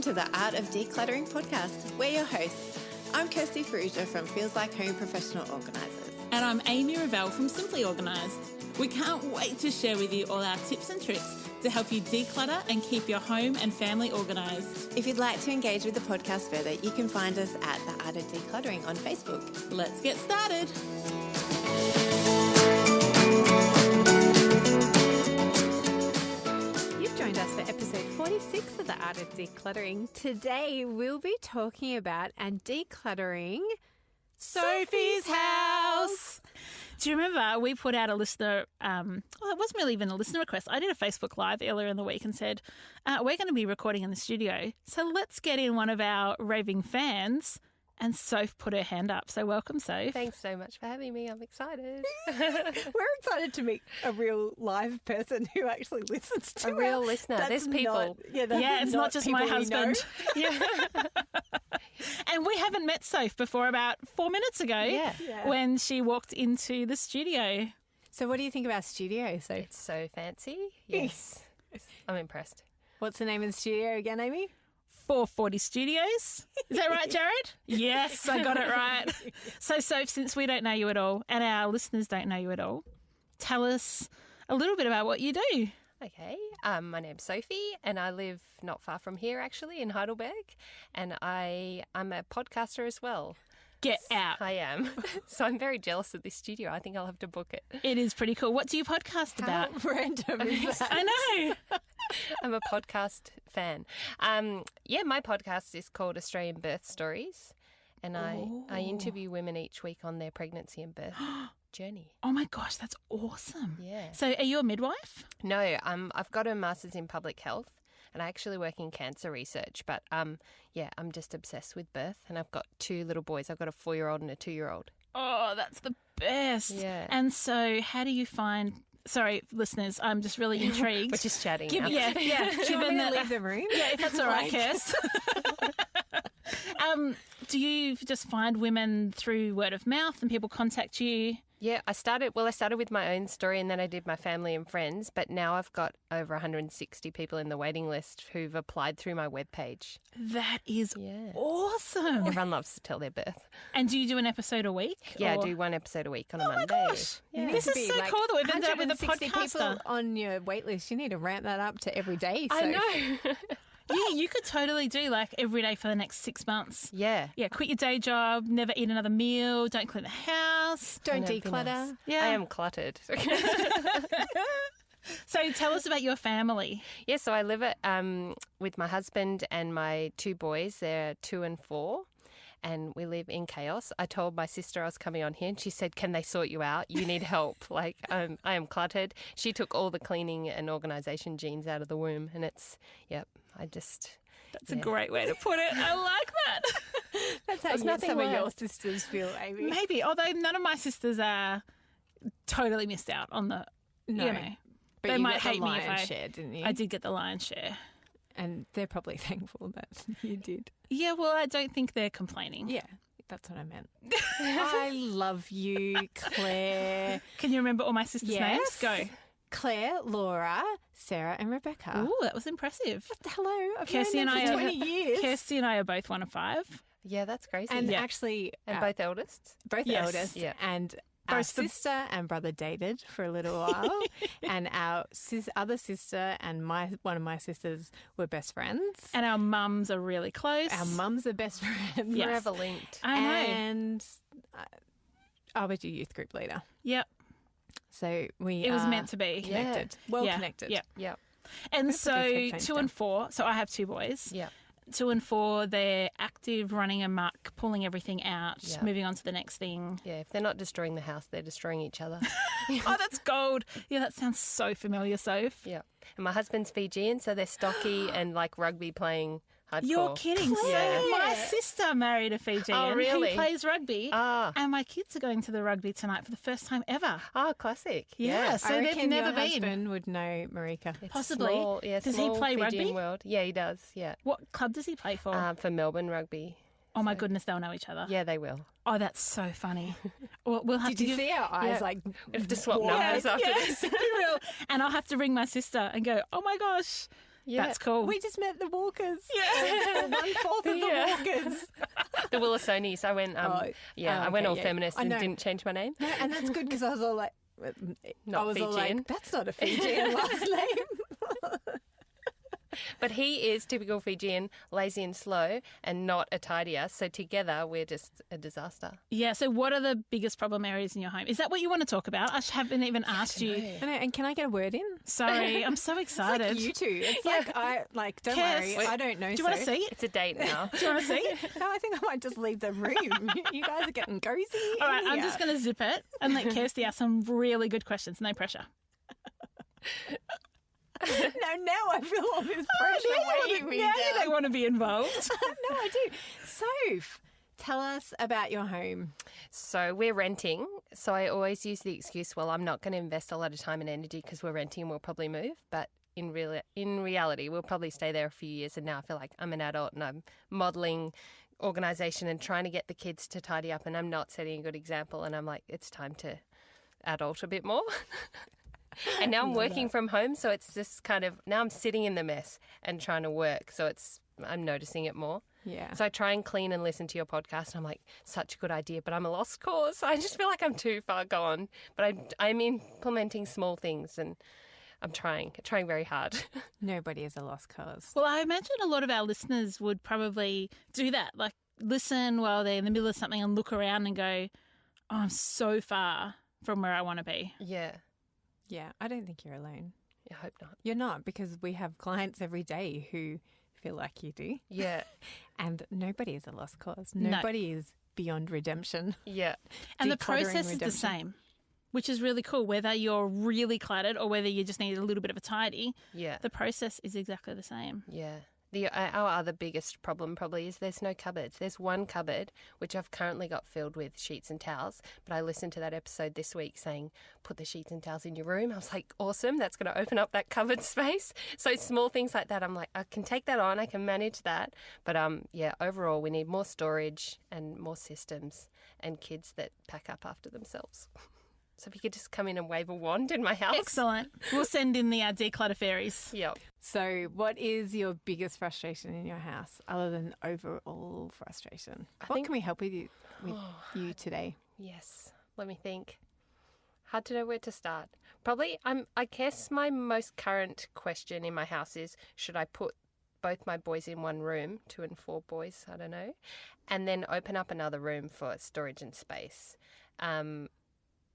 Welcome to the Art of Decluttering podcast. We're your hosts. I'm Kirsty Ferrugia from Feels Like Home Professional Organisers. And I'm Amy Revell from Simply Organised. We can't wait to share with you all our tips and tricks to help you declutter and keep your home and family organised. If you'd like to engage with the podcast further, you can find us at the Art of Decluttering on Facebook. Let's get started. You've joined us for episode 46 of the Art of Decluttering. Today we'll be talking about and decluttering Sophie's house. Do you remember we put out a listener, it wasn't really even a listener request. I did a Facebook Live earlier in the week and said, we're going to be recording in the studio, so let's get in one of our raving fans. And Soph put her hand up. So welcome, Soph. Thanks so much for having me. I'm excited. We're excited to meet a real live person who actually listens to A real listener. There's people. It's not just my husband. Yeah. And we haven't met Soph before about 4 minutes ago when she walked into the studio. So what do you think of our studio, Soph? It's so fancy. Yes. I'm impressed. What's the name of the studio again, Amy? 440 Studios. Is that right, Jared? Yes, I got it right. So, Soph, since we don't know you at all and our listeners don't know you at all, tell us a little bit about what you do. Okay. My name's Sophie and I live not far from here, actually, in Heidelberg. And I'm a podcaster as well. Get out. I am. So I'm very jealous of this studio. I think I'll have to book it. It is pretty cool. What do you podcast about? How random is that? I know. I'm a podcast fan. My podcast is called Australian Birth Stories. And I interview women each week on their pregnancy and birth journey. Oh my gosh, that's awesome. Yeah. So are you a midwife? No, I've got a master's in public health and I actually work in cancer research. But I'm just obsessed with birth and I've got two little boys. I've got a 4-year-old and a 2-year-old. Oh, that's the best. Yeah. And so how do you find... Sorry, listeners, I'm just really intrigued. We're just chatting. Do you want me to leave the room? Yeah, if that's all right, Kirst. Do you just find women through word of mouth and people contact you? Yeah, I started with my own story and then I did my family and friends, but now I've got over 160 people in the waiting list who've applied through my webpage. That is awesome. Everyone loves to tell their birth. And do you do an episode a week? Yeah, or... I do one episode a week on a Monday. Oh my gosh. Yeah. This is so cool that we've ended up with a 160 podcaster. people on your wait list. You need to ramp that up to every day. I know. Yeah, you could totally do like every day for the next 6 months. Yeah. Yeah, quit your day job, never eat another meal, don't clean the house. Don't I know, declutter. nice. Yeah. I am cluttered. So tell us about your family. Yeah, so I live with my husband and my 2 boys. They're 2 and 4. And we live in chaos. I told my sister I was coming on here and she said, can they sort you out? You need help. Like, I am cluttered. She took all the cleaning and organisation genes out of the womb. And it's, That's a great way to put it. I like that. That's how some of your sisters feel, Amy. Maybe, although none of my sisters are totally missed out on the, No. But they you might got the hate me if lion's share, didn't you? I did get the lion's share. And they're probably thankful that you did. Yeah, well, I don't think they're complaining. Yeah, that's what I meant. I love you, Claire. Can you remember all my sisters' names? Go. Claire, Laura, Sarah and Rebecca. Ooh, that was impressive. Hello. I've Kirsty known and them I for 20 years. Kirsty and I are both 1 of 5. Yeah, that's crazy. And actually... And both eldest? Both Yes. eldest. Yeah. And our sister and brother dated for a little while. And our other sister and one of my sisters were best friends. And our mums are really close. Our mums are best friends. Yes. Forever linked. I know. And I was your youth group leader. Yep. So It are was meant to be. connected. Well Yeah. connected. Yep. Yeah. And Both of so these have changed 2 and 4, so I have 2 boys. Yeah. 2 and 4, they're active, running amok, pulling everything out, Yeah. moving on to the next thing. Yeah, if they're not destroying the house, they're destroying each other. Oh, that's gold. Yeah, that sounds so familiar, Soph. Yeah. And my husband's Fijian, so they're stocky and like rugby playing hardcore. You're kidding. So Yeah. my sister married a Fijian Oh, really? who plays rugby. Ah. And my kids are going to the rugby tonight for the first time ever. Oh, classic. Yeah, so I they've reckon never your been. husband would know Marika. It's Possibly. Small, Does he small play Fijian rugby? World. Yeah, he does. Yeah. What club does he play for? For Melbourne Rugby. Oh, my goodness, they'll know each other. Yeah, they will. Oh, that's so funny. We'll have Did to you see our eyes like... We have to swap What? numbers after this. we will. And I'll have to ring my sister and go, oh my gosh, Yeah. That's cool. We just met the Walkers. Yeah. 1/4 of the Walkers. The Willisonis. I went, I went all yeah. feminist I and know. didn't change my name. No, and that's good because I was all like, Not I was all Fijian. like, that's not a Fijian last name. But he is typical Fijian, lazy and slow, and not a tidier. So together, we're just a disaster. Yeah, so what are the biggest problem areas in your home? Is that what you want to talk about? I haven't even asked you. I know, and can I get a word in? Sorry, I'm so excited. It's like you two. It's like, don't Cass, worry, I don't know. Do you want to see? It's a date now. Do you want to see? No, I think I might just leave the room. You guys are getting cozy. All right, I'm just going to zip it and let Kirsty ask some really good questions. No pressure. Now I feel all this pressure weighing me Now down. you don't want to be involved. No, I do. Soph, tell us about your home. So we're renting. So I always use the excuse, well, I'm not going to invest a lot of time and energy because we're renting and we'll probably move. But in reality, we'll probably stay there a few years. And now I feel like I'm an adult and I'm modelling organisation and trying to get the kids to tidy up, and I'm not setting a good example. And I'm like, it's time to adult a bit more. And now I'm working from home, so it's just kind of, now I'm sitting in the mess and trying to work. So I'm noticing it more. Yeah. So I try and clean and listen to your podcast, and I'm like, such a good idea, but I'm a lost cause. I just feel like I'm too far gone. But I'm implementing small things, and I'm trying very hard. Nobody is a lost cause. Well, I imagine a lot of our listeners would probably do that, like listen while they're in the middle of something and look around and go, oh, I'm so far from where I want to be. Yeah, Yeah, I don't think you're alone. I hope not. You're not, because we have clients every day who feel like you do. Yeah, And nobody is a lost cause. No. Nobody is beyond redemption. yeah, And the Decluttering process is the redemption. same, which is really cool. Whether you're really cluttered or whether you just need a little bit of a tidy, yeah, the process is exactly the same. yeah. Our other biggest problem probably is there's no cupboards. There's one cupboard, which I've currently got filled with sheets and towels, but I listened to that episode this week saying, put the sheets and towels in your room. I was like, awesome, that's going to open up that cupboard space. So small things like that, I'm like, I can take that on, I can manage that. But yeah, overall, we need more storage and more systems and kids that pack up after themselves. So if you could just come in and wave a wand in my house. Excellent. We'll send in the declutter fairies. Yep. So what is your biggest frustration in your house other than overall frustration? What think- can we help with you today? Yes. Let me think. Hard to know where to start. Probably, I guess my most current question in my house is, should I put both my boys in one room, 2 and 4 boys, I don't know, and then open up another room for storage and space?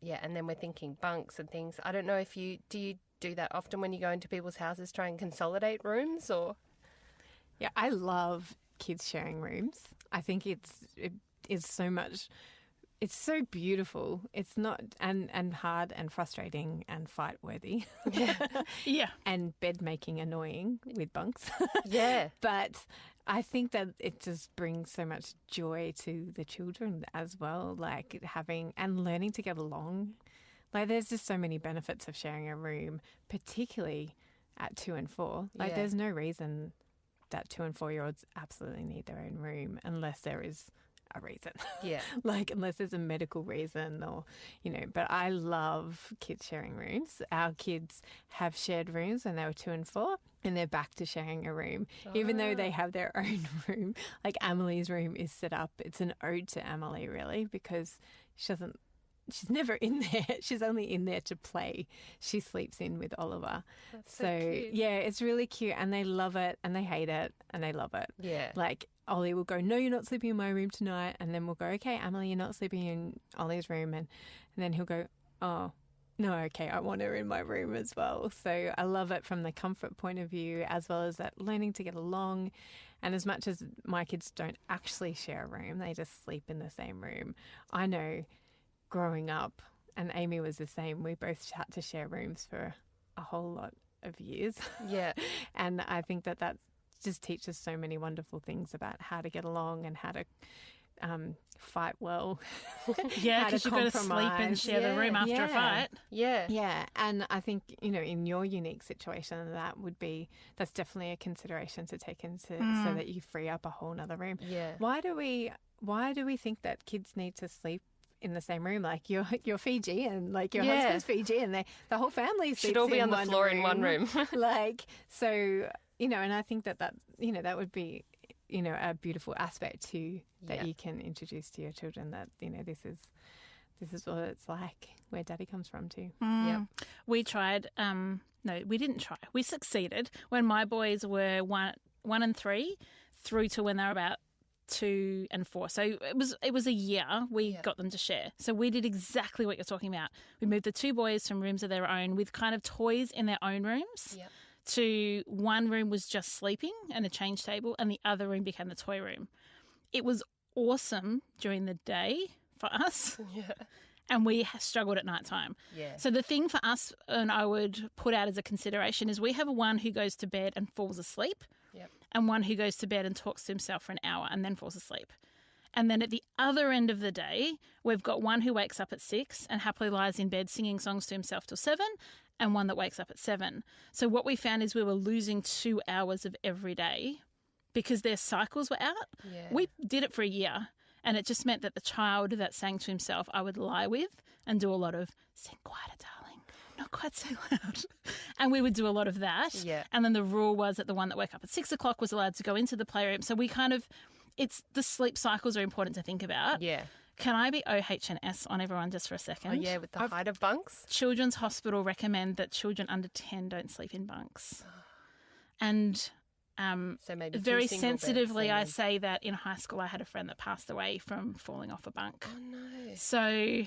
Yeah, and then we're thinking bunks and things. I don't know if you do that often when you go into people's houses, try and consolidate rooms, or? Yeah, I love kids sharing rooms. I think it is so much. It's so beautiful. It's not and hard and frustrating and fight worthy. Yeah. And bed making annoying with bunks. Yeah. But I think that it just brings so much joy to the children as well, like having and learning to get along. Like there's just so many benefits of sharing a room, particularly at 2 and 4. Like Yeah. there's no reason that 2 and 4-year-olds absolutely need their own room unless there is a reason. Yeah. Like unless there's a medical reason or, but I love kids sharing rooms. Our kids have shared rooms when they were 2 and 4 and they're back to sharing a room, even though they have their own room. Like Amelie's room is set up. It's an ode to Amelie really, because she's never in there. She's only in there to play. She sleeps in with Oliver. That's so cute. Yeah, it's really cute and they love it and they hate it and they love it. Yeah. Like Ollie will go, no, you're not sleeping in my room tonight. And then we'll go, okay, Emily, you're not sleeping in Ollie's room. And then he'll go, oh, no, okay, I want her in my room as well. So I love it from the comfort point of view, as well as that learning to get along. And as much as my kids don't actually share a room, they just sleep in the same room. I know growing up, and Amy was the same, we both had to share rooms for a whole lot of years. Yeah. And I think that just teaches so many wonderful things about how to get along and how to fight well. Yeah, How to because you've got to sleep and compromise. share the room after a fight. Yeah. Yeah, and I think, in your unique situation, that's definitely a consideration to take into so that you free up a whole nother room. Yeah. Why do we think that kids need to sleep in the same room? Like you're Fijian, like your Yeah. husband's Fijian, the whole family sleeps Should all be in on the one floor in one room. like, so you know, and I think that, you know, that would be, you know, a beautiful aspect too that you can introduce to your children, that, you know, this is what it's like, where Daddy comes from too. Yep. We tried. No, we didn't try. We succeeded when my boys were 1 and 3 through to when they were about 2 and 4. So it was a year we got them to share. So we did exactly what you're talking about. We moved the 2 boys from rooms of their own with kind of toys in their own rooms to one room was just sleeping and a change table, and the other room became the toy room. It was awesome during the day for us. Yeah. And we struggled at night time. Yeah. So the thing for us, and I would put out as a consideration, is we have one who goes to bed and falls asleep, and one who goes to bed and talks to himself for an hour and then falls asleep. And then at the other end of the day, we've got one who wakes up at 6 and happily lies in bed singing songs to himself till 7, and one that wakes up at 7. So what we found is we were losing 2 hours of every day because their cycles were out. Yeah. We did it for a year. And it just meant that the child that sang to himself, I would lie with and do a lot of, sing quieter, darling, not quite so loud. And we would do a lot of that. Yeah. And then the rule was that the one that woke up at 6 o'clock was allowed to go into the playroom. So we kind of, it's the sleep cycles are important to think about. Yeah. Can I be OH&S on everyone just for a second? Oh, yeah, with the height of bunks. Children's Hospital recommend that children under 10 don't sleep in bunks. And So maybe very 2 single sensitively, I beds, say that in high school I had a friend that passed away from falling off a bunk. Oh, no. So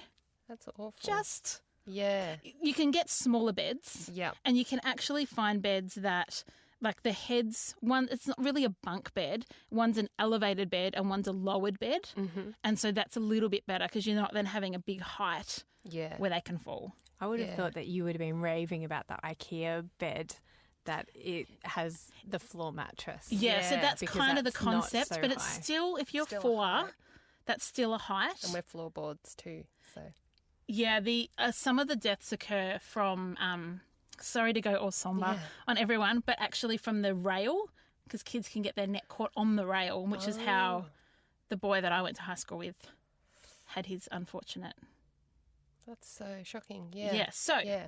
That's awful. just, Yeah. you can get smaller beds. Yep. And you can actually find beds that, like the heads, one, it's not really a bunk bed. One's an elevated bed and one's a lowered bed. Mm-hmm. And so that's a little bit better because you're not then having a big height Yeah. where they can fall. I would have Yeah. thought that you would have been raving about the IKEA bed, that it has the floor mattress. Yeah, so Yeah, that's because kind of the that's not concept, so but it's high. still, if you're Still a 4, height. that's still a height. And we're floorboards too. So Yeah, the some of the deaths occur from, sorry to go all somber on everyone, but actually from the rail, because kids can get their neck caught on the rail, which is how the boy that I went to high school with had his unfortunate. that's so shocking. Yeah. Yeah, so Yeah.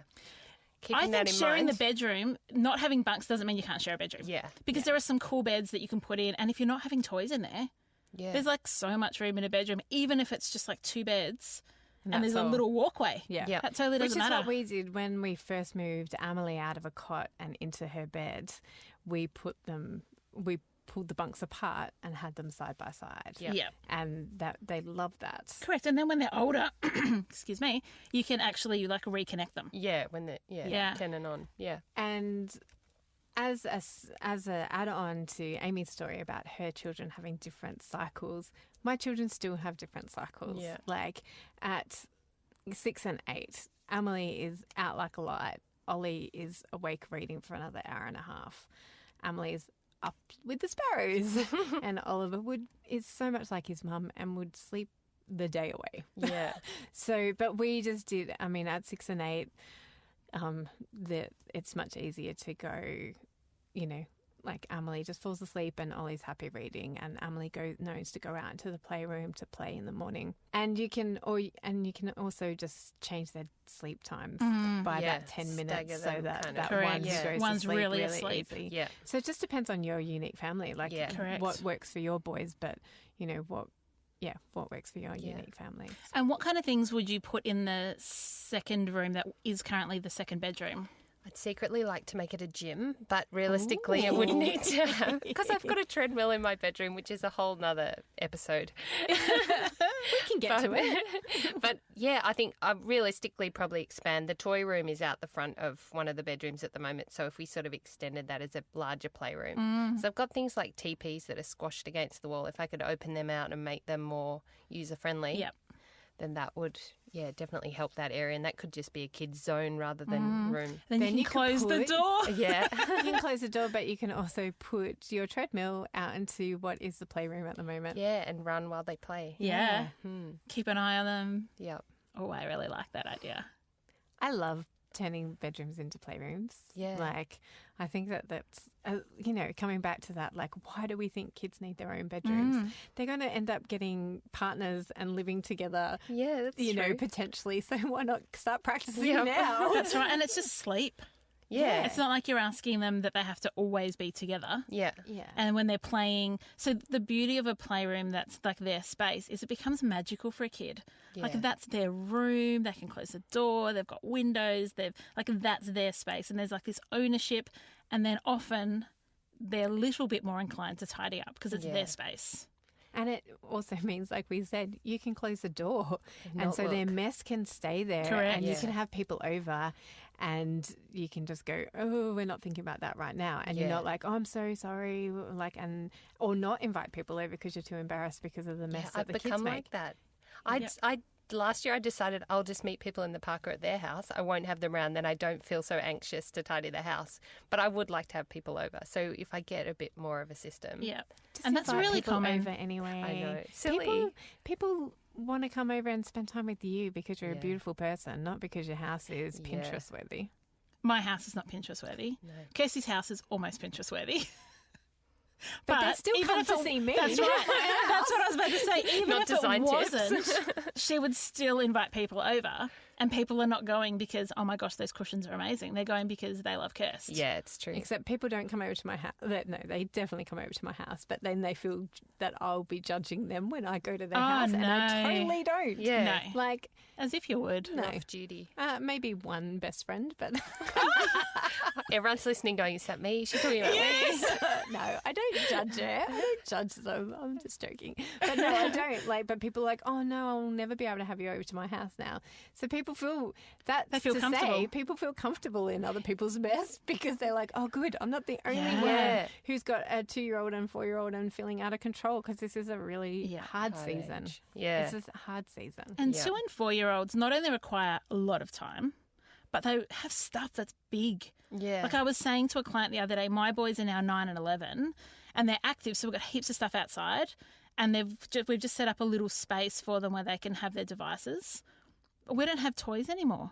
Keeping I think that in sharing mind. the bedroom, not having bunks doesn't mean you can't share a bedroom. Yeah. Because there are some cool beds that you can put in, and if you're not having toys in there, Yeah. there's like so much room in a bedroom, even if it's just like 2 beds and there's that's a all. little walkway. Yeah. Yep. That totally Which doesn't is matter. what we did when we first moved Amelie out of a cot and into her bed. We pulled the bunks apart and had them side by side. Yeah. Yeah. And that they love that. Correct. And then when they're older, excuse me, you can actually like reconnect them. Yeah. When they're Yeah. 10 and on. Yeah. And as a add-on to Amy's story about her children having different cycles, my children still have different cycles. Yeah. Like at 6 and 8, Amelie is out like a light. Ollie is awake reading for another hour and a half. Amelie's up with the sparrows. And Oliver is so much like his mum and would sleep the day away. Yeah. So, but we just did, I mean, at 6 and 8, it's much easier to go, you know, like Amelie just falls asleep and Ollie's happy reading, and Amelie knows to go out into the playroom to play in the morning. And you can also just change their sleep times by Yeah, about 10 stagger minutes so them that kind of. Correct. one Yeah. goes One's to sleep really really asleep. easy. Yeah. So it just depends on your unique family, like Yeah. Correct. what works for your boys, but you know what works for your unique family. And what kind of things would you put in the second room that is currently the second bedroom? I'd secretly like to make it a gym, but realistically it would need to have, because I've got a treadmill in my bedroom, which is a whole nother episode. We can get to it. But yeah, I think I realistically probably expand. The toy room is out the front of one of the bedrooms at the moment. So if we sort of extended that as a larger playroom. So I've got things like teepees that are squashed against the wall. If I could open them out and make them more user-friendly, Yep. then that would, definitely help that area. And that could just be a kid's zone rather than room. Then Then you you can could close the put- door. Yeah. You can close the door, but you can also put your treadmill out into what is the playroom at the moment. Yeah, and run while they play. Yeah. Hmm. Keep an eye on them. Yep. Oh, I really like that idea. I love turning bedrooms into playrooms. Yeah. Like, I think that's, coming back to that, like, why do we think kids need their own bedrooms? They're going to end up getting partners and living together, Yeah, that's you know, true. potentially. So why not start practicing Yep. now? That's right. And it's just sleep. Yeah. It's not like you're asking them that they have to always be together. Yeah. Yeah. And when they're playing, so the beauty of a playroom that's like their space is it becomes magical for a kid. Yeah. Like that's their room, they can close the door, they've got windows, that's their space, and there's like this ownership, and then often they're a little bit more inclined to tidy up because it's their space. And it also means, like we said, you can close the door and so their mess can stay there. Correct. And you can have people over and you can just go, oh, we're not thinking about that right now. And you're not like, oh, I'm so sorry. Like, or not invite people over because you're too embarrassed because of the mess that the kids make. I've become like that. Last year I decided I'll just meet people in the park or at their house. I won't have them around, then I don't feel so anxious to tidy the house. But I would like to have people over. So if I get a bit more of a system. Yeah. Just And that's invite really people common. over anyway. I know. It's silly. People want to come over and spend time with you because you're a beautiful person, not because your house is Pinterest worthy. My house is not Pinterest worthy. No. Kirsty's house is almost Pinterest worthy. But they still even come if to it- see me. That's right. That's what I was about to say. Even Not if it design tips. wasn't, she would still invite people over. And people are not going because, oh my gosh, those cushions are amazing. They're going because they love Kirst. Yeah, it's true. Except people don't come over to my house. No, they definitely come over to my house, but then they feel that I'll be judging them when I go to their house, and I no. totally don't. Yeah. No. Like, As if you would. no. Off duty. Maybe one best friend, but Everyone's listening going, is that me? She's talking about me. no, I don't judge her. I don't judge them. I'm just joking. But no, I don't. But people are like, oh no, I'll never be able to have you over to my house now. So people feel They feel comfortable. people feel comfortable in other people's mess because they're like, oh good, I'm not the only Yeah. one who's got a 2-year-old and 4-year-old and feeling out of control because this is a really hard Hard season. age. Yeah. This is a hard season. And Yeah. 2 and 4-year-olds not only require a lot of time, but they have stuff that's big. Yeah. Like I was saying to a client the other day, my boys are now 9 and 11 and they're active. So we've got heaps of stuff outside and we've just set up a little space for them where they can have their devices. But we don't have toys anymore.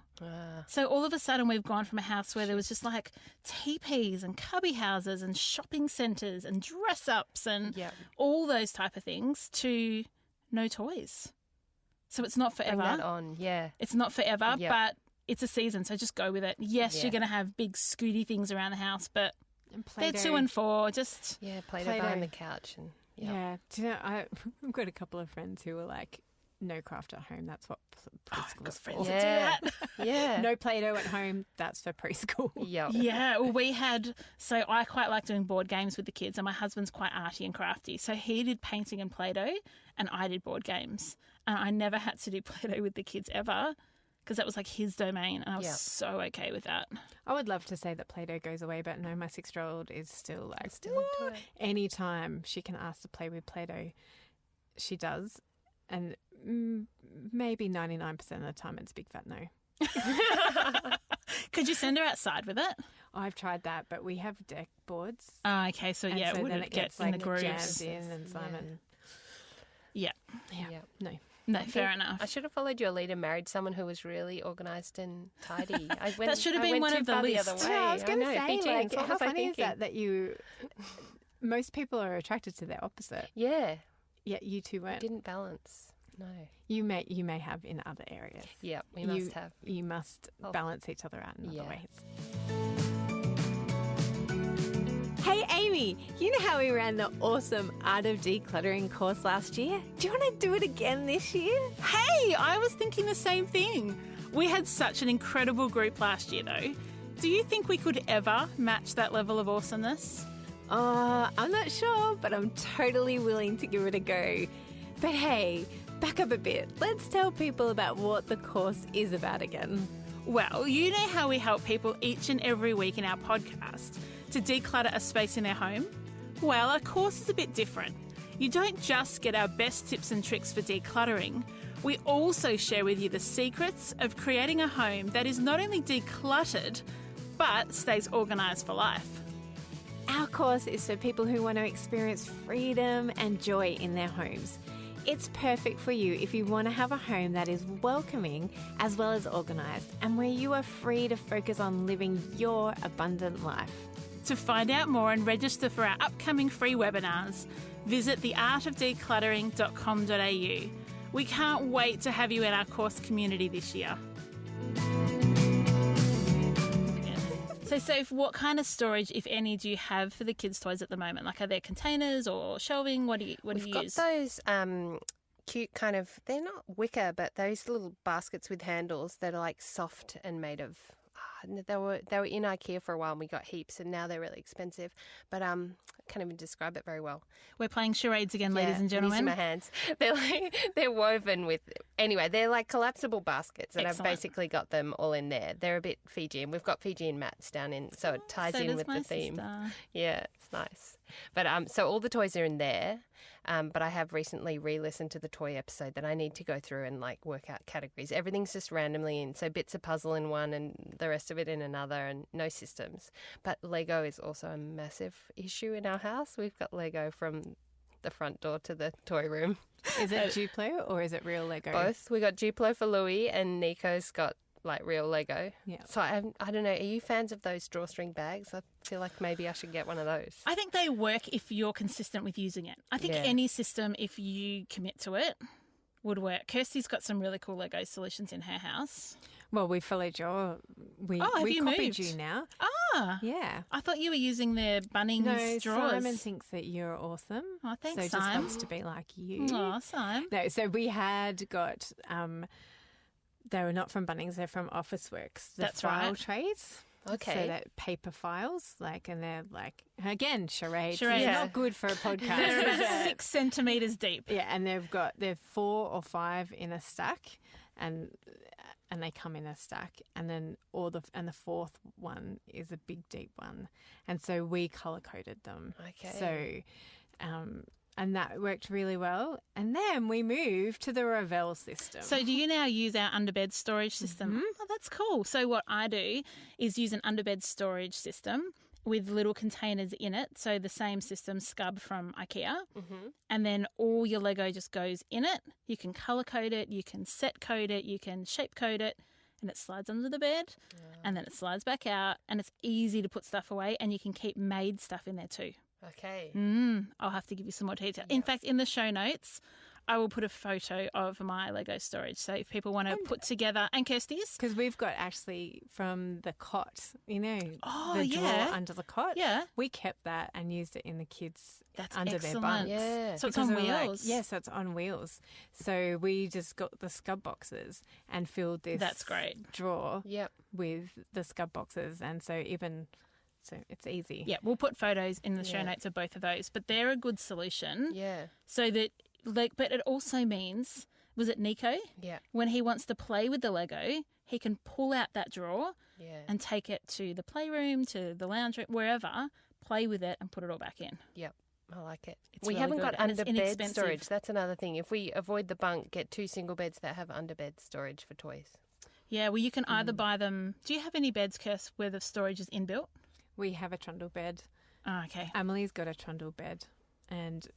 So all of a sudden we've gone from a house where there was just like teepees and cubby houses and shopping centres and dress ups and all those type of things to no toys. So it's not forever. Bring that on, yeah. It's not forever, Yep. but it's a season, so just go with it. Yes, you're going to have big scooty things around the house, but And they're Play-Doh. 2 and 4. Just Yeah, Play-Doh Play-Doh. behind the couch. And Yeah. Do you know, I've got a couple of friends who are like, no craft at home. That's what preschool's for. friends Yeah. that do that. Yeah. No Play-Doh at home. That's for preschool. Yep. Yeah, well, so I quite like doing board games with the kids, and my husband's quite arty and crafty. So he did painting and Play-Doh, and I did board games. And I never had to do Play-Doh with the kids ever because that was like his domain, and I was so okay with that. I would love to say that Play-Doh goes away, but no, my 6-year-old is still like, Still into it. anytime she can ask to play with Play-Doh, she does. And maybe 99% of the time it's a big fat no. Could you send her outside with it? I've tried that, but we have deck boards. Oh, okay, so and yeah, so it then wouldn't it get gets in like the grooves. jammed in and Simon. Yeah. Yep. No. No, fair enough. I should have followed your lead and married someone who was really organised and tidy. That should have been one of the other lists. way. I was going to know, say, Fiji, like, what how was I funny is thinking? that you... Most people are attracted to their opposite. Yeah, Yet you two weren't. didn't balance. No. You may have in other areas. Yeah, we must have. You must balance each other out in other ways. Hey Amy, you know how we ran the awesome Art of Decluttering course last year? Do you want to do it again this year? Hey, I was thinking the same thing. We had such an incredible group last year, though. Do you think we could ever match that level of awesomeness? I'm not sure, but I'm totally willing to give it a go. But hey, back up a bit. Let's tell people about what the course is about again. Well, you know how we help people each and every week in our podcast to declutter a space in their home? Well, our course is a bit different. You don't just get our best tips and tricks for decluttering. We also share with you the secrets of creating a home that is not only decluttered, but stays organised for life. Our course is for people who want to experience freedom and joy in their homes. It's perfect for you if you want to have a home that is welcoming as well as organised and where you are free to focus on living your abundant life. To find out more and register for our upcoming free webinars, visit theartofdecluttering.com.au. We can't wait to have you in our course community this year. So, Soph, what kind of storage, if any, do you have for the kids' toys at the moment? Like, are there containers or shelving? What do you We've use? got those cute kind of, they're not wicker, but those little baskets with handles that are like soft and made of, they were in IKEA for a while and we got heaps and now they're really expensive. But I can't even describe it very well. We're playing charades again, ladies and I'm using gentlemen. my hands. They're woven with, anyway, they're like collapsible baskets and Excellent. I've basically got them all in there. They're a bit Fijian. We've got Fijian mats down in, so it ties So in does with my the theme. sister. Yeah, it's nice. But so all the toys are in there. But I have recently re-listened to the toy episode that I need to go through and like work out categories. Everything's just randomly in. So bits of puzzle in one and the rest of it in another and no systems. But Lego is also a massive issue in our house. We've got Lego from the front door to the toy room. Is it Duplo or is it real Lego? Both. We got Duplo for Louis and Nico's got like real Lego. Yeah. So I don't know. Are you fans of those drawstring bags? I feel like maybe I should get one of those. I think they work if you're consistent with using it. I think Yeah. any system, if you commit to it, would work. Kirsty's got some really cool Lego solutions in her house. Well, we followed your. We Oh, have we you copied moved? you now. Ah, Yeah. I thought you were using their Bunnings No, drawers. Simon thinks that you're awesome. Oh, thanks, So just Simon. wants to be like you. Oh, Simon. No, so we had got. They were not from Bunnings; they're from Officeworks. The That's file right. trays. Okay. So that paper files, and they're like again charades. Charades. It's Yeah. not good for a podcast. They're is about it? 6 centimetres deep. Yeah, and they're 4 or 5 in a stack, and they come in a stack, and then the fourth one is a big deep one, and so we color coded them. Okay. So, and that worked really well, and then we moved to the Ravel system. So do you now use our underbed storage system? Oh, that's cool. So what I do is use an underbed storage system with little containers in it. So the same system, Scub from IKEA. And then all your Lego just goes in it. You can colour code it, you can set code it, you can shape code it, and it slides under the bed and then it slides back out and it's easy to put stuff away and you can keep made stuff in there too. Okay. I'll have to give you some more detail. In fact, in the show notes, I will put a photo of my Lego storage. So if people want to put together, and Kirsty's. because we've got actually from the cot, the drawer yeah. under the cot. Yeah. We kept that and used it in the kids' That's under their excellent. bunks. Yeah. So it's Because on we were like, wheels. yes, it's on wheels. So we just got the scub boxes and filled this That's great. drawer Yep. with the scub boxes. And so it's easy. Yeah, we'll put photos in the show Yeah. notes of both of those. But they're a good solution. Yeah. So that, but it also means, was it Nico? Yeah. When he wants to play with the Lego, he can pull out that drawer Yeah. and take it to the playroom, to the lounge room, wherever, play with it and put it all back in. Yep. I like it. It's We really haven't good got and it's under bed inexpensive. storage. That's another thing. If we avoid the bunk, get 2 single beds that have under bed storage for toys. Yeah, well, you can either buy them. Do you have any beds, Kirst, where the storage is inbuilt? We have a trundle bed. Oh, okay. Emily's got a trundle bed, and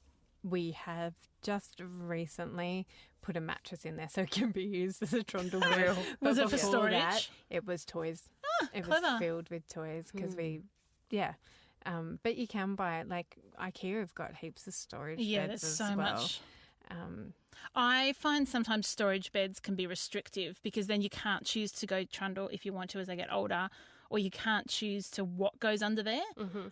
we have just recently put a mattress in there so it can be used as a trundle bed. Was But it for before storage? that, it was toys. It clever. was filled with toys because but you can buy IKEA have got heaps of storage Yeah, beds there's as so well. much. Um, I find sometimes storage beds can be restrictive because then you can't choose to go trundle if you want to as they get older, or you can't choose to what goes under there.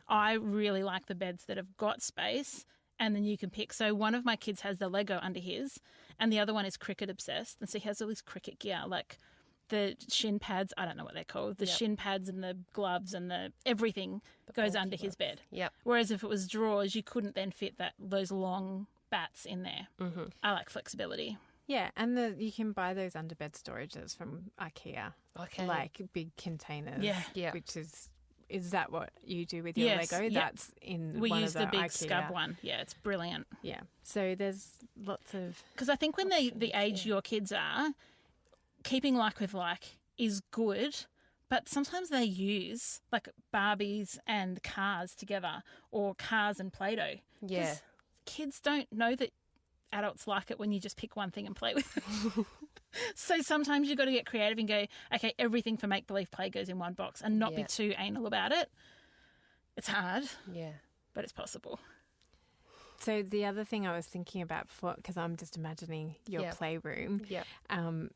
I really like the beds that have got space and then you can pick. So one of my kids has the Lego under his and the other one is cricket obsessed. And so he has all this cricket gear, like the shin pads, I don't know what they're called, the shin pads and the gloves and the everything goes under his bed. Yep. Whereas if it was drawers, you couldn't then fit those long bats in there. I like flexibility. yeah, and you can buy those underbed storages from IKEA, Okay. like big containers. Yeah. Yeah. Which is that what you do with your Yes, Lego? yeah. That's in We one use of the big IKEA. scub one. Yeah, it's brilliant. Yeah. So there's lots of Because I think when the age your kids are, keeping like with like is good, but sometimes they use like Barbies and cars together or cars and Play-Doh. 'Cause Yeah. kids don't know that adults like it when you just pick one thing and play with it. So sometimes you've got to get creative and go, okay, everything for make-believe play goes in one box and not be Yeah. too anal about it. It's hard, Yeah. but it's possible. So the other thing I was thinking about, because I'm just imagining your playroom,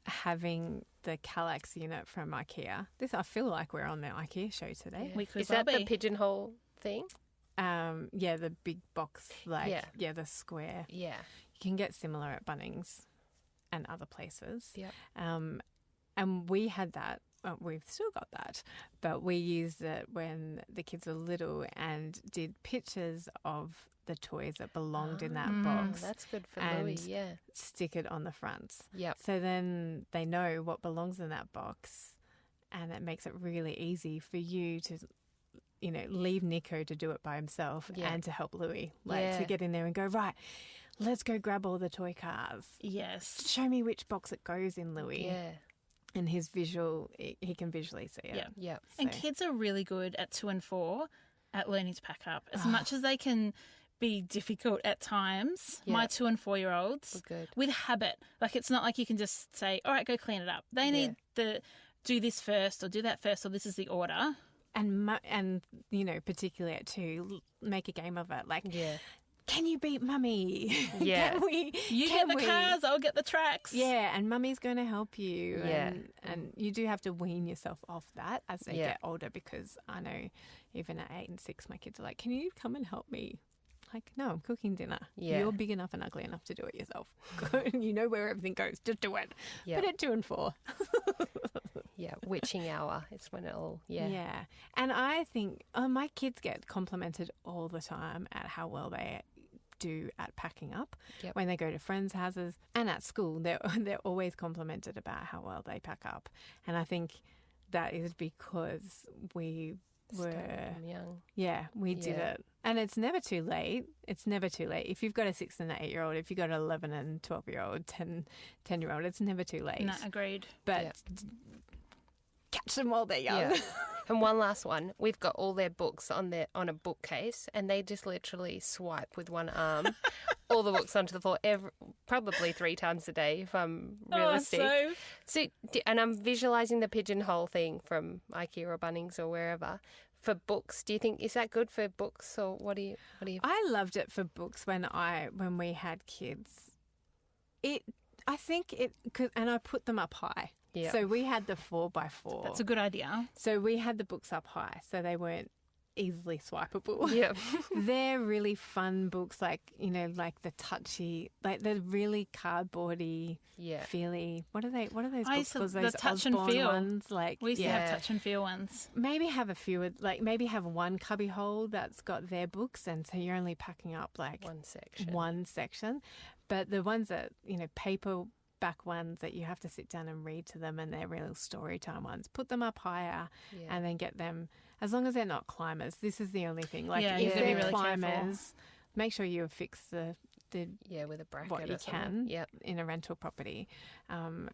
having the Kallax unit from IKEA. I feel like we're on the IKEA show today. Yeah. Is that the pigeonhole thing? The big box, the square. Yeah. You can get similar at Bunnings and other places. Yeah. And we had that. Well, we've still got that, but we used it when the kids were little and did pictures of the toys that belonged in that box. That's good for and Louis, yeah. Stick it on the front. Yep. So then they know what belongs in that box, and it makes it really easy for you to, leave Nico to do it by himself and to help Louis, to get in there and go, right, let's go grab all the toy cars. Yes. Show me which box it goes in, Louis. Yeah. And his visual, he can visually see it. Yeah. So. And kids are really good at 2 and 4 at learning to pack up. As much as they can be difficult at times, my 2 and 4-year-olds, with habit, it's not like you can just say, all right, go clean it up. They need to do this first or do that first, or this is the order. And particularly at 2, make a game of it. Can you beat Mummy? Yeah. You get the cars, I'll get the tracks. Yeah, and Mummy's going to help you. Yeah. And you do have to wean yourself off that as they get older, because I know even at 8 and 6, my kids are like, can you come and help me? No, I'm cooking dinner. Yeah. You're big enough and ugly enough to do it yourself. You know where everything goes. Just do it. Yeah. But at 2 and 4. Witching hour is when it all, Yeah. And I think my kids get complimented all the time at how well they do at packing up. When they go to friends' houses and at school, they're always complimented about how well they pack up. And I think that is because we were young. Yeah, we did it. And it's never too late. It's never too late. If you've got a 6 and an 8-year-old, if you've got an 11 and 12-year-old, 10-year-old, it's never too late. No, agreed. But catch them while they're young. Yeah. And one last one. We've got all their books on a bookcase, and they just literally swipe with one arm all the books onto the floor, probably 3 times a day, if I'm realistic. And I'm visualising the pigeonhole thing from IKEA or Bunnings or wherever. For books, do you think, is that good for books, or what do you? I loved it for books when we had kids. I think and I put them up high. Yeah. So we had the 4x4. That's a good idea. So we had the books up high, so they weren't easily swipeable. Yeah. They're really fun books, like the touchy, the really cardboardy, feely. What are those books called? Those the touch Osborne and feel ones. We used to have touch and feel ones. Maybe have a few, maybe have one cubby hole that's got their books, and so you're only packing up one section. But the ones that, paperback ones that you have to sit down and read to them, and they're real story time ones, put them up higher and then get them, as long as they're not climbers. This is the only thing. If they're really climbers, careful. Make sure you fix the with a bracket what you can in a rental property. But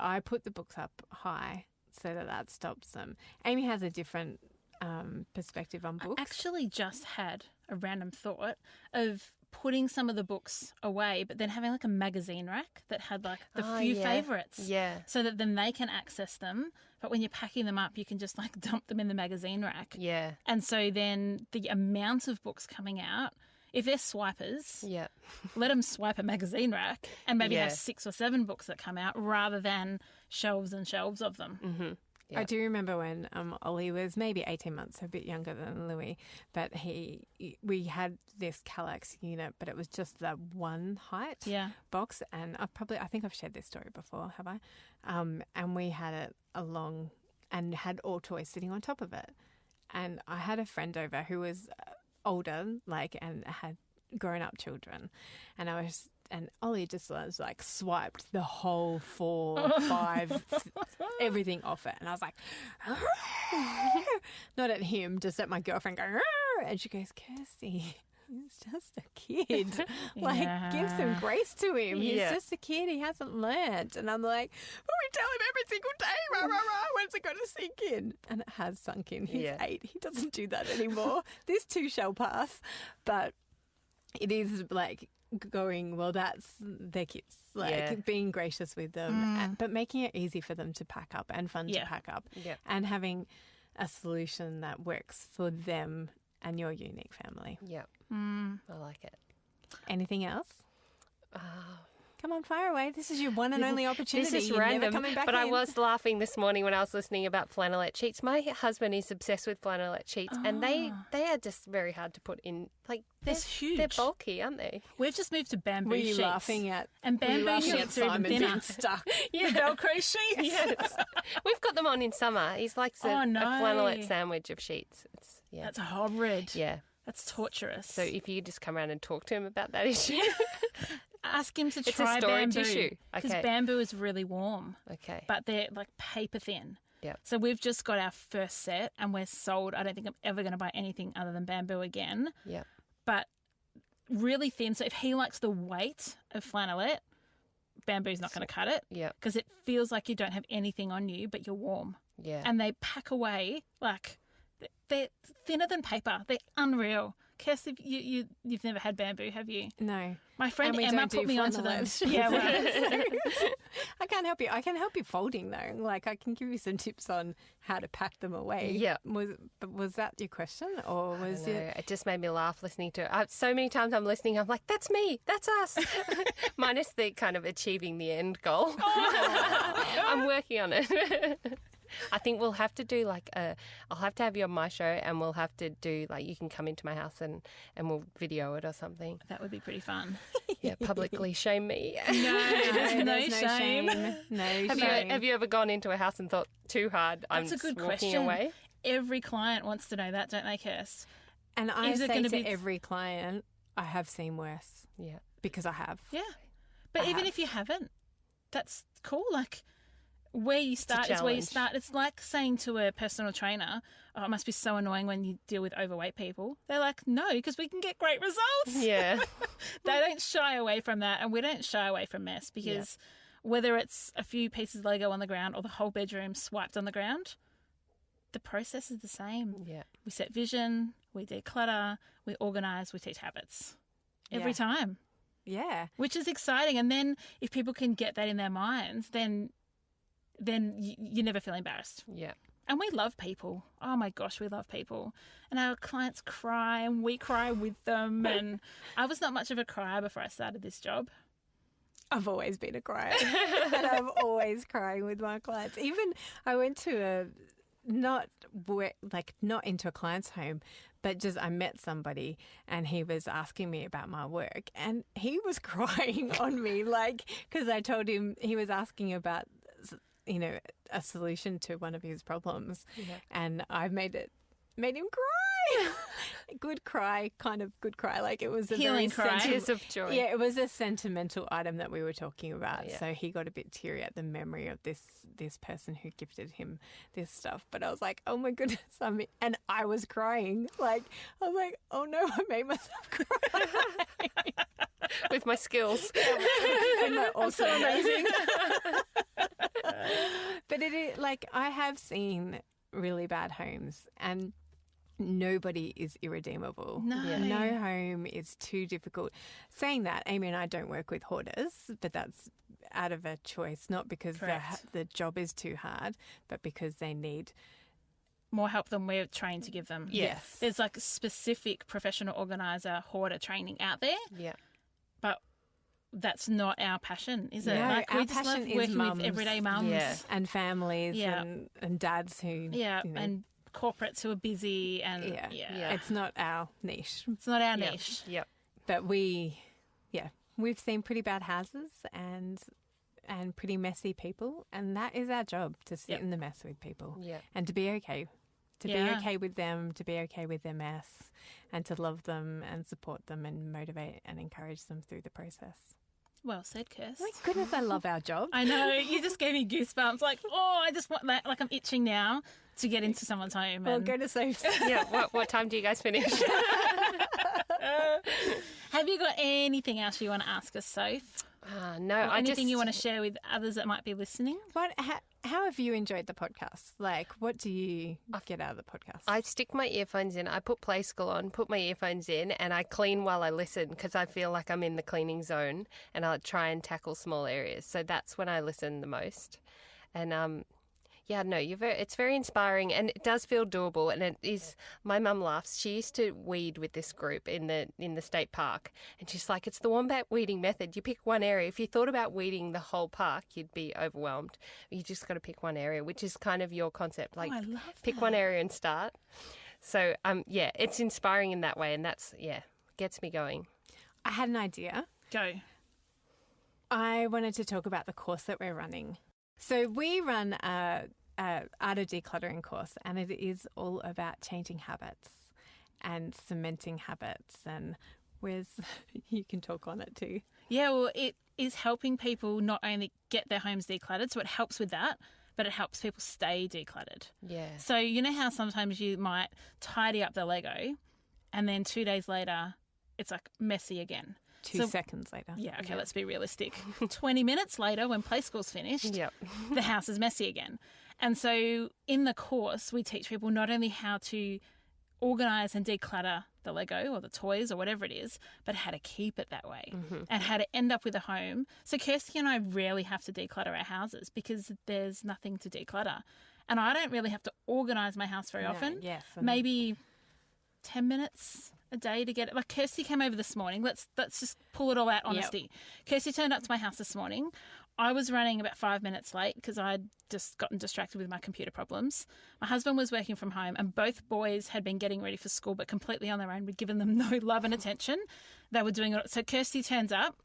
I put the books up high so that stops them. Amy has a different perspective on books. I actually just had a random thought of putting some of the books away, but then having a magazine rack that had the few favourites. Yeah. So that then they can access them. But when you're packing them up, you can just dump them in the magazine rack. Yeah. And so then the amount of books coming out, if they're swipers, let them swipe a magazine rack and maybe have 6 or 7 books that come out rather than shelves and shelves of them. Mm-hmm. Yep. I do remember when Ollie was maybe 18 months, a bit younger than Louis, but we had this Kallax unit, but it was just that one height box, and I think I've shared this story before, have I? And we had it along and had all toys sitting on top of it. And I had a friend over who was older, and had grown-up children, and Ollie just was swiped the whole 4, 5, everything off it. And I was like, not at him, just at my girlfriend going, and she goes, Kirsty, he's just a kid. Give some grace to him. He's just a kid. He hasn't learnt. And I'm like, but we tell him every single day, rah, rah, rah, when's it going to sink in? And it has sunk in. He's 8. He doesn't do that anymore. This too shall pass. But it is going, well, that's their kids, being gracious with them, but making it easy for them to pack up and fun to pack up, and having a solution that works for them and your unique family. Yep. I like it. Anything else? Uh, Come on, fire away. This is your one and only opportunity. This is You're random, never coming back but I in. was laughing this morning when I was listening about flannelette sheets. My husband is obsessed with flannelette sheets, and they are just very hard to put in. Like They're huge. They're bulky, aren't they? We've just moved to bamboo Were you sheets. laughing at? And were you bamboo laughing sheets at are even Simon thinner. being stuck? Yeah, Velcro sheets. Yes. We've got them on in summer. He likes a flannelette sandwich of sheets. That's horrid. Yeah. That's torturous. So if you just come around and talk to him about that issue. Ask him to It's a try storage bamboo. issue. Because Okay. bamboo is really warm. Okay. But they're like paper thin. Yep. So we've just got our first set and we're sold. I don't think I'm ever going to buy anything other than bamboo again. Yeah. But really thin. So if he likes the weight of flannelette, bamboo's not going to cut it. Yeah. Because it feels like you don't have anything on you, but you're warm. Yeah. And they pack away like they're thinner than paper. They're unreal. Kirst, you've never had bamboo, have you? No. My friend And we Emma don't do put me onto them. flannelette. Yeah, well, I can't help you. I can help you folding though. Like I can give you some tips on how to pack them away. Yeah. Was that your question, or was I don't know. it? It just made me laugh listening to it. So many times I'm listening, I'm like, that's me, that's us. Minus the kind of achieving the end goal. I'm working on it. I think we'll have to do I'll have to have you on my show, and we'll have to do you can come into my house and we'll video it or something. that would be pretty fun. Yeah, publicly shame me. No, there's no there's shame. No Have shame. you ever gone into a house and thought too hard? That's I'm a good just walking question. away. Every client wants to know that, don't they, Kirst? And I Is it say gonna to be- every client, I have seen worse Yeah. because I have. Yeah. But I even have. if you haven't, that's cool. Like, where you start is where you challenge. start. It's like saying to a personal trainer, oh, it must be so annoying when you deal with overweight people. They're like, no, because we can get great results. Yeah. They don't shy away from that, and we don't shy away from mess because whether it's a few pieces of Lego on the ground or the whole bedroom swiped on the ground, the process is the same. Yeah. We set vision, we declutter, we organise, we teach habits every Yeah. time, Yeah. which is exciting. And then if people can get that in their minds, then you never feel embarrassed. Yeah. And we love people. Oh my gosh, we love people. And our clients cry and we cry with them. And I was not much of a crier before I started this job. I've always been a crier, and I'm always crying with my clients. Even I went to not into a client's home, but just I met somebody and he was asking me about my work, and he was crying on me, because I told him he was asking about, a solution to one of his problems, and I made him cry. Good cry, kind of good cry. Like it was a Healing very cry. Tears of joy. Yeah, it was a sentimental item that we were talking about. Yeah. So he got a bit teary at the memory of this person who gifted him this stuff. But I was like, oh my goodness. And I was crying. I was like, oh no, I made myself cry. With my skills. And that also amazing. But it is I have seen really bad homes, and nobody is irredeemable. No. Yeah. No home is too difficult. Saying that, Amy and I don't work with hoarders, but that's out of a choice, not because Correct. the job is too hard, but because they need. More help than we're trained to give them. Yes. There's specific professional organiser, hoarder training out there, Yeah. but that's not our passion, is it? No, we our just passion love is working mums. with everyday mums. Yeah. And families Yeah. and dads who. Yeah, and corporates who are busy and Yeah. yeah. It's not our niche. It's not our Yep. niche. Yep. But we've seen pretty bad houses and pretty messy people, and that is our job, to sit Yep. in the mess with people Yeah. and to be okay. To be Yeah. okay with them, to be okay with their mess, and to love them and support them and motivate and encourage them through the process. Well said, Kirst. My goodness, I love our job. I know, you just gave me goosebumps. I just want that. I'm itching now to get into someone's home. Well, And go to Sophie. Yeah. What time do you guys finish? have you got anything else you want to ask us, Soph? No, Or anything you want to share with others that might be listening? How have you enjoyed the podcast? What do you get out of the podcast? I stick my earphones in. I put Play School on, put my earphones in, and I clean while I listen because I feel like I'm in the cleaning zone, and I'll try and tackle small areas. So that's when I listen the most. And Yeah, no, it's very inspiring, and it does feel doable. And it is. My mum laughs. She used to weed with this group in the state park, and she's like, "It's the wombat weeding method. You pick one area. If you thought about weeding the whole park, you'd be overwhelmed. You just got to pick one area," which is kind of your concept. Like, I love pick that. one area and start. So, yeah, it's inspiring in that way, and that's gets me going. I had an idea. Go. I wanted to talk about the course that we're running. So we run a art of decluttering course, and it is all about changing habits and cementing habits. And you can talk on it too. Yeah, well, it is helping people not only get their homes decluttered, so it helps with that, but it helps people stay decluttered. Yeah. So you know how sometimes you might tidy up the Lego and then 2 days later it's like messy again. 2 seconds later. Yeah, okay, let's be realistic. 20 minutes later when play school's finished, Yep. the house is messy again. And so in the course, we teach people not only how to organise and declutter the Lego or the toys or whatever it is, but how to keep it that way and how to end up with a home. So Kirsty and I rarely have to declutter our houses because there's nothing to declutter. And I don't really have to organise my house very often. Yes. Maybe 10 minutes a day to get it. Like Kirsty came over this morning. Let's just pull it all out honesty. Kirsty turned up to my house this morning. I was running about 5 minutes late because I'd just gotten distracted with my computer problems. My husband was working from home and both boys had been getting ready for school but completely on their own. We'd given them no love and attention. They were doing it. So Kirsty turns up,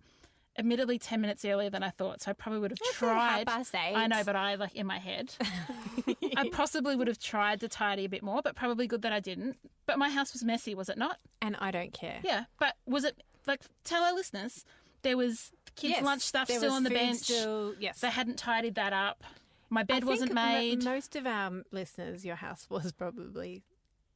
admittedly 10 minutes earlier than I thought. So I probably would have tried. 8:30. I know, but I like in my head. I possibly would have tried to tidy a bit more, but probably good that I didn't. But my house was messy, was it not? And I don't care. Yeah, but was it, like, tell our listeners, there was kids' lunch stuff there still was on the food bench. Still, yes. They hadn't tidied that up. My bed I wasn't think made. Most of our listeners, your house was probably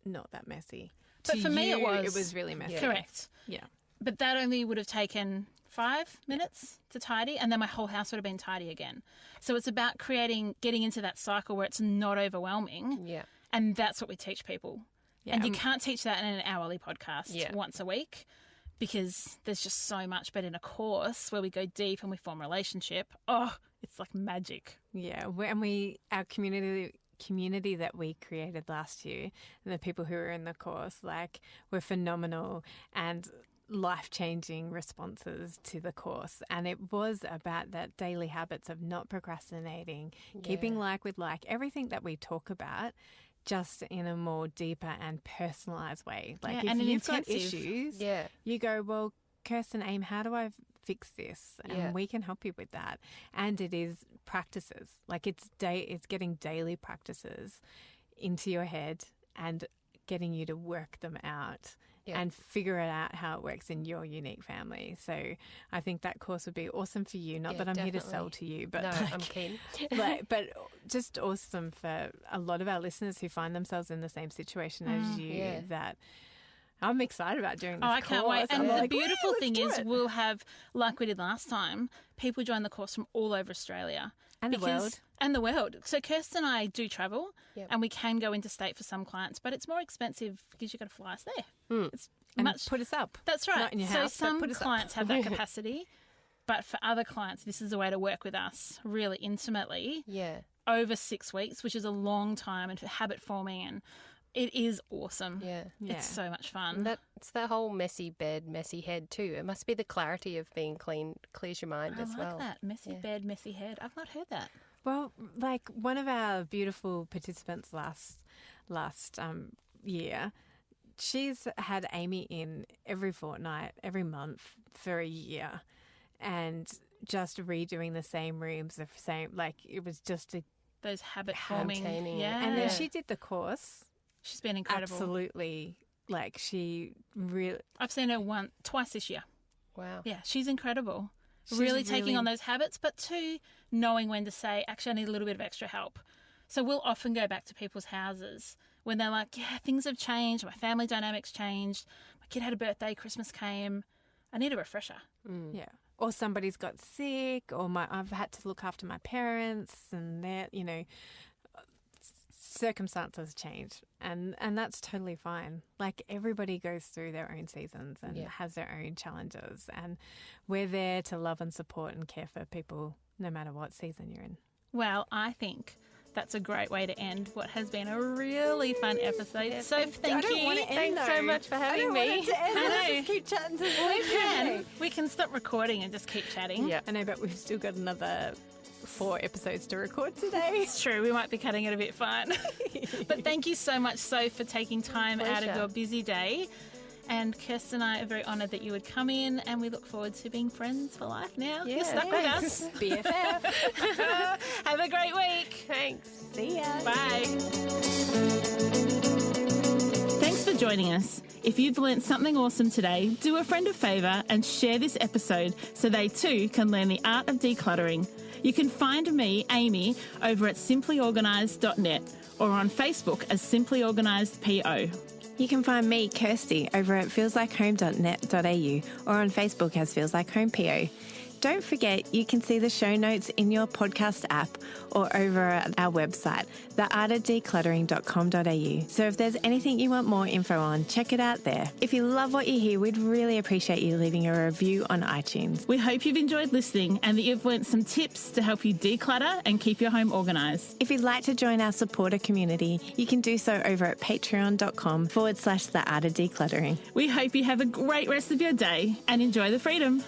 not that messy. But To for me, it you, was. It was really messy. Correct. Yeah. But that only would have taken 5 minutes to tidy, and then my whole house would have been tidy again. So it's about getting into that cycle where it's not overwhelming. Yeah. And that's what we teach people. Yeah, And you can't teach that in an hourly podcast Yeah. once a week because there's just so much. But in a course where we go deep and we form a relationship, it's like magic. Yeah, our community that we created last year, and the people who were in the course, like, were phenomenal and life-changing responses to the course. And it was about that daily habits of not procrastinating, keeping like with like, everything that we talk about, just in a more deeper and personalised way. Like, Yeah, and if an you've got intensive. issues, Yeah. you go, well, Kirsten, Aim, how do I fix this? And Yeah. we can help you with that. And it is practices. Like, it's getting daily practices into your head and getting you to work them out and figure it out how it works in your unique family. So I think that course would be awesome for you. Not that I'm here to sell to you, but No, like, I'm keen. but just awesome for a lot of our listeners who find themselves in the same situation as you. yeah. That I'm excited about doing this I can't wait. course. And I'm the like, beautiful "Woo, thing let's is do it." we'll have, like we did last time, people join the course from all over Australia. And the world. And the world. So Kirsten and I do travel Yep. and we can go interstate for some clients, but it's more expensive because you've got to fly us there. It's And much. put us up. That's right. Not in your so house, but some put us up. clients have that capacity, but for other clients, this is a way to work with us really intimately Yeah. over 6 weeks, which is a long time, and for habit forming, and it is awesome. Yeah. Yeah. It's so much fun. And it's the whole messy bed, messy head too. It must be the clarity of being clean clears your mind I as like well. that. Messy bed, messy head. I've not heard that. Well, like one of our beautiful participants last year, she's had Amy in every fortnight, every month for a year, and just redoing the same rooms, the same, like, it was just Those habit forming. Maintaining it. Yeah. and then she did the course. She's been incredible. Absolutely, like, she really. I've seen her twice this year. Wow. Yeah, she's incredible. She's Really taking really- on those habits, but two, knowing when to say, actually, I need a little bit of extra help. So we'll often go back to people's houses when they're like, yeah, things have changed, my family dynamics changed, my kid had a birthday, Christmas came, I need a refresher. Yeah. Or somebody's got sick, or I've had to look after my parents, and they're, circumstances change, and that's totally fine. Like, everybody goes through their own seasons and has their own challenges, and we're there to love and support and care for people no matter what season you're in. Well, I think that's a great way to end what has been a really fun episode. Soph, thank you. Thanks so much for having me. I know. Let's just keep chatting to We can stop recording and just keep chatting. Yeah. I know, but we've still got another 4 episodes to record today. It's true. We might be cutting it a bit fun. But thank you so much, Soph, for taking time out of your busy day. And Kirsten and I are very honoured that you would come in, and we look forward to being friends for life now. Yeah, You're stuck with us. BFF. Have a great week. Thanks. See ya. Bye. Thanks for joining us. If you've learnt something awesome today, do a friend a favour and share this episode so they too can learn the art of decluttering. You can find me, Amy, over at simplyorganised.net or on Facebook as Simply Organised PO. You can find me, Kirsty, over at feelslikehome.net.au or on Facebook as Feels Like Home PO. Don't forget, you can see the show notes in your podcast app or over at our website, theartofdecluttering.com.au. So if there's anything you want more info on, check it out there. If you love what you hear, we'd really appreciate you leaving a review on iTunes. We hope you've enjoyed listening and that you've learnt some tips to help you declutter and keep your home organised. If you'd like to join our supporter community, you can do so over at patreon.com/theartofdecluttering. We hope you have a great rest of your day and enjoy the freedom.